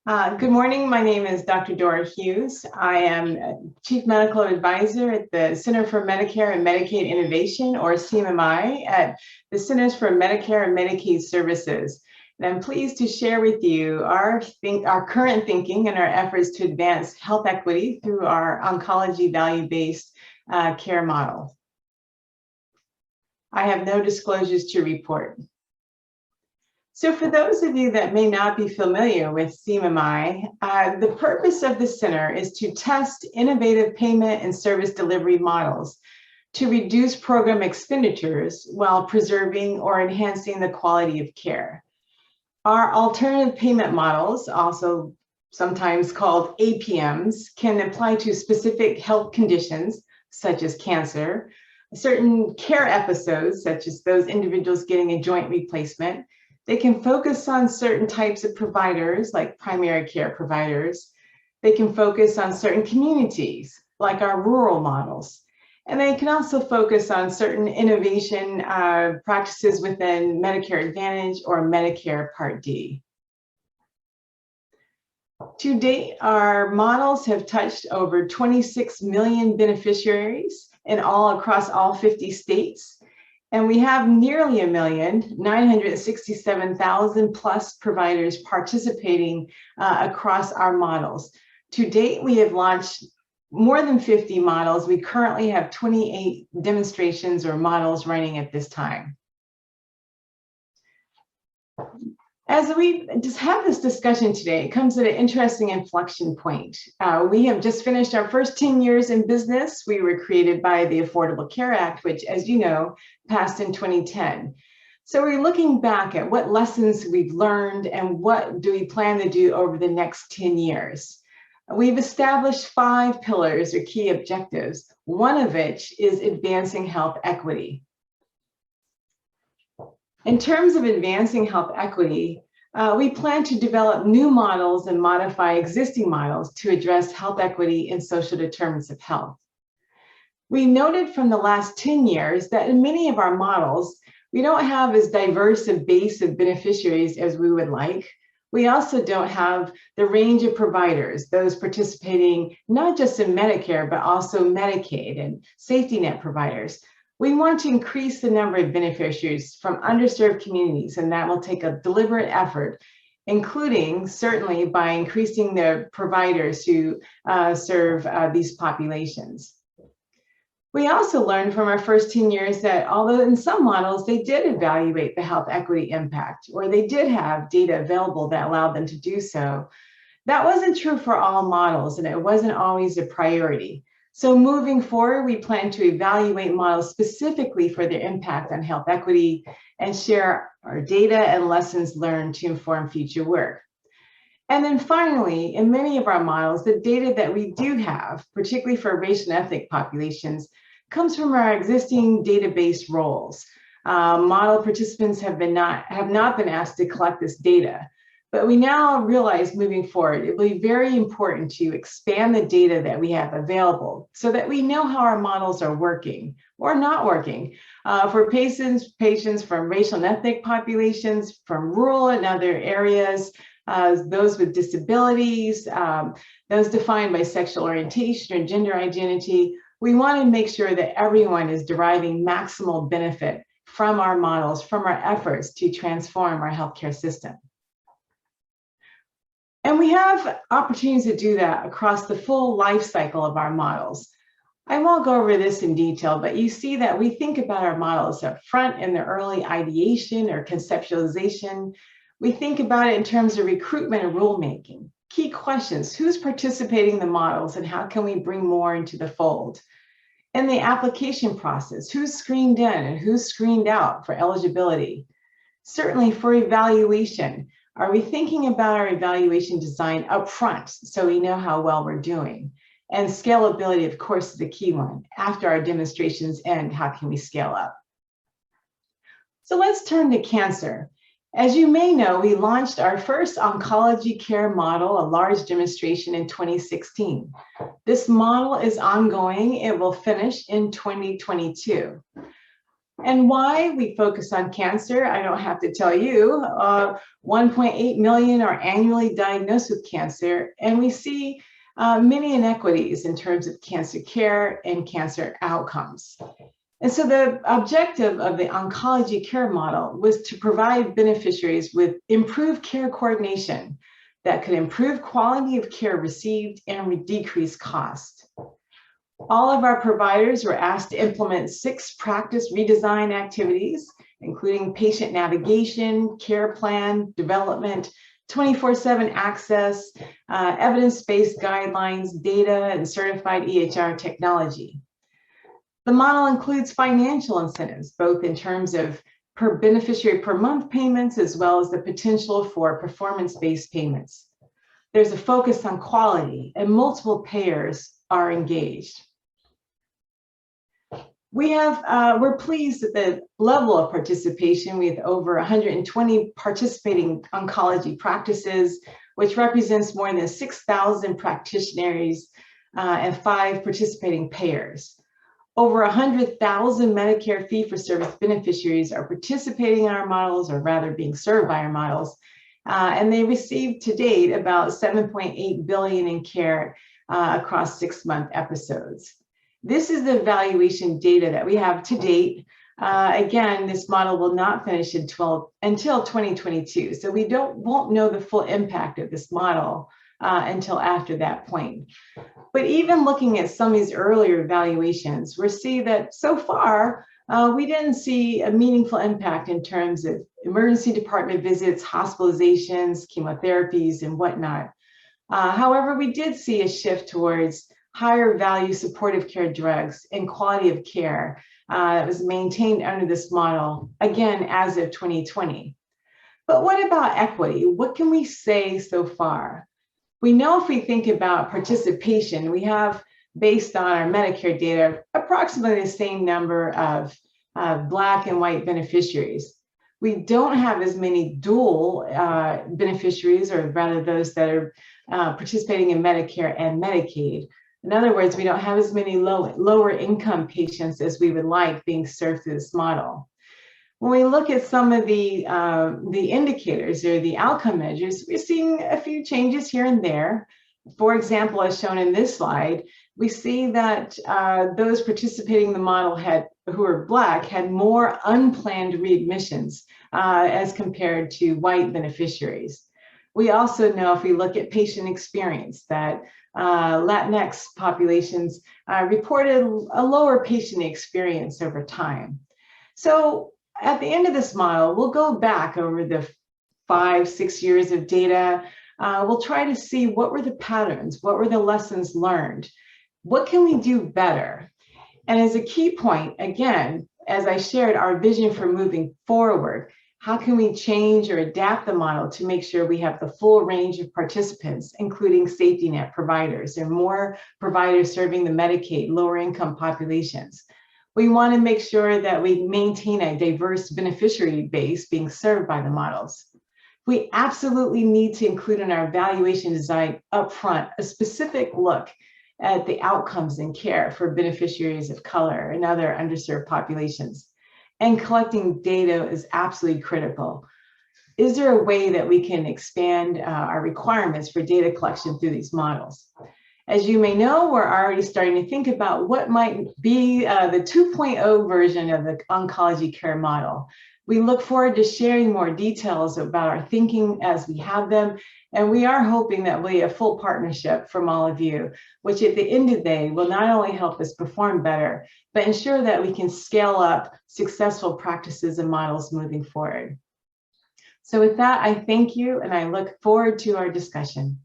Good morning. My name is Dr. Dora Hughes. I am Chief Medical Advisor at the Center for Medicare and Medicaid Innovation, or CMMI, at the Centers for Medicare and Medicaid Services. And I'm pleased to share with you our current thinking and our efforts to advance health equity through our oncology value-based care model. I have no disclosures to report. So for those of you that may not be familiar with CMMI, the purpose of the center is to test innovative payment and service delivery models to reduce program expenditures while preserving or enhancing the quality of care. Our alternative payment models, also sometimes called APMs, can apply to specific health conditions such as cancer, certain care episodes such as those individuals getting a joint replacement. They can focus on certain types of providers, like primary care providers. They can focus on certain communities, like our rural models. And they can also focus on certain innovation practices within Medicare Advantage or Medicare Part D. To date, our models have touched over 26 million beneficiaries across all 50 states. And we have nearly 1,967,000 plus providers participating across our models. To date, we have launched more than 50 models. We currently have 28 demonstrations or models running at this time. As we just have this discussion today, it comes at an interesting inflection point. We have just finished our first 10 years in business. We were created by the Affordable Care Act, which, as you know, passed in 2010. So we're looking back at what lessons we've learned and what do we plan to do over the next 10 years. We've established 5 pillars or key objectives, one of which is advancing health equity. In terms of advancing health equity, we plan to develop new models and modify existing models to address health equity and social determinants of health. We noted from the last 10 years that in many of our models, we don't have as diverse a base of beneficiaries as we would like. We also don't have the range of providers, those participating not just in Medicare, but also Medicaid and safety net providers. We want to increase the number of beneficiaries from underserved communities, and that will take a deliberate effort, including certainly by increasing the providers who serve these populations. We also learned from our first 10 years that although in some models they did evaluate the health equity impact, or they did have data available that allowed them to do so, that wasn't true for all models, and it wasn't always a priority. So moving forward, we plan to evaluate models specifically for their impact on health equity and share our data and lessons learned to inform future work. And then finally, in many of our models, the data that we do have, particularly for racial and ethnic populations, comes from our existing database roles. Model participants have not been asked to collect this data. But we now realize moving forward, it will be very important to expand the data that we have available so that we know how our models are working or not working. For patients from racial and ethnic populations, from rural and other areas, those with disabilities, those defined by sexual orientation or gender identity, we want to make sure that everyone is deriving maximal benefit from our models, from our efforts to transform our healthcare system. And we have opportunities to do that across the full life cycle of our models. I won't go over this in detail, but you see that we think about our models up front in the early ideation or conceptualization. We think about it in terms of recruitment and rulemaking. Key questions: who's participating in the models and how can we bring more into the fold? And the application process: who's screened in and who's screened out for eligibility? Certainly for evaluation, are we thinking about our evaluation design up front so we know how well we're doing? And scalability, of course, is the key one. After our demonstrations end, how can we scale up? So let's turn to cancer. As you may know, we launched our first oncology care model, a large demonstration, in 2016. This model is ongoing. It will finish in 2022. And why we focus on cancer, I don't have to tell you. 1.8 million are annually diagnosed with cancer, and we see many inequities in terms of cancer care and cancer outcomes. And so the objective of the oncology care model was to provide beneficiaries with improved care coordination that could improve quality of care received and decrease cost. All of our providers were asked to implement 6 practice redesign activities, including patient navigation, care plan development, 24/7 access, evidence-based guidelines, data, and certified EHR technology. The model includes financial incentives, both in terms of per beneficiary per month payments, as well as the potential for performance-based payments. There's a focus on quality, and multiple payers are engaged. We're pleased at the level of participation with over 120 participating oncology practices, which represents more than 6,000 practitioners and 5 participating payers. Over 100,000 Medicare fee-for-service beneficiaries are participating in our models, or rather being served by our models, and they received to date about $7.8 billion in care across 6-month episodes. This is the evaluation data that we have to date. Again, this model will not finish until 2022, so we won't know the full impact of this model until after that point. But even looking at some of these earlier evaluations, we see that so far, we didn't see a meaningful impact in terms of emergency department visits, hospitalizations, chemotherapies, and whatnot. However, we did see a shift towards higher value supportive care drugs and quality of care that was maintained under this model, again, as of 2020. But what about equity? What can we say so far? We know if we think about participation, we have, based on our Medicare data, approximately the same number of Black and white beneficiaries. We don't have as many dual beneficiaries, or rather those that are participating in Medicare and Medicaid. In other words, we don't have as many lower income patients as we would like being served through this model. When we look at some of the indicators or the outcome measures, we're seeing a few changes here and there. For example, as shown in this slide, we see that those participating in the model who are Black had more unplanned readmissions as compared to white beneficiaries. We also know, if we look at patient experience, that Latinx populations reported a lower patient experience over time. So at the end of this model, we'll go back over the 5-6 years of data. We'll try to see what were the patterns, what were the lessons learned, what can we do better? And as a key point, again, as I shared our vision for moving forward, how can we change or adapt the model to make sure we have the full range of participants, including safety net providers and more providers serving the Medicaid, lower income populations? We want to make sure that we maintain a diverse beneficiary base being served by the models. We absolutely need to include in our evaluation design upfront a specific look at the outcomes in care for beneficiaries of color and other underserved populations. And collecting data is absolutely critical. Is there a way that we can expand our requirements for data collection through these models? As you may know, we're already starting to think about what might be the 2.0 version of the oncology care model. We look forward to sharing more details about our thinking as we have them, and we are hoping that we'll be a full partnership from all of you, which at the end of the day will not only help us perform better, but ensure that we can scale up successful practices and models moving forward. So with that, I thank you, and I look forward to our discussion.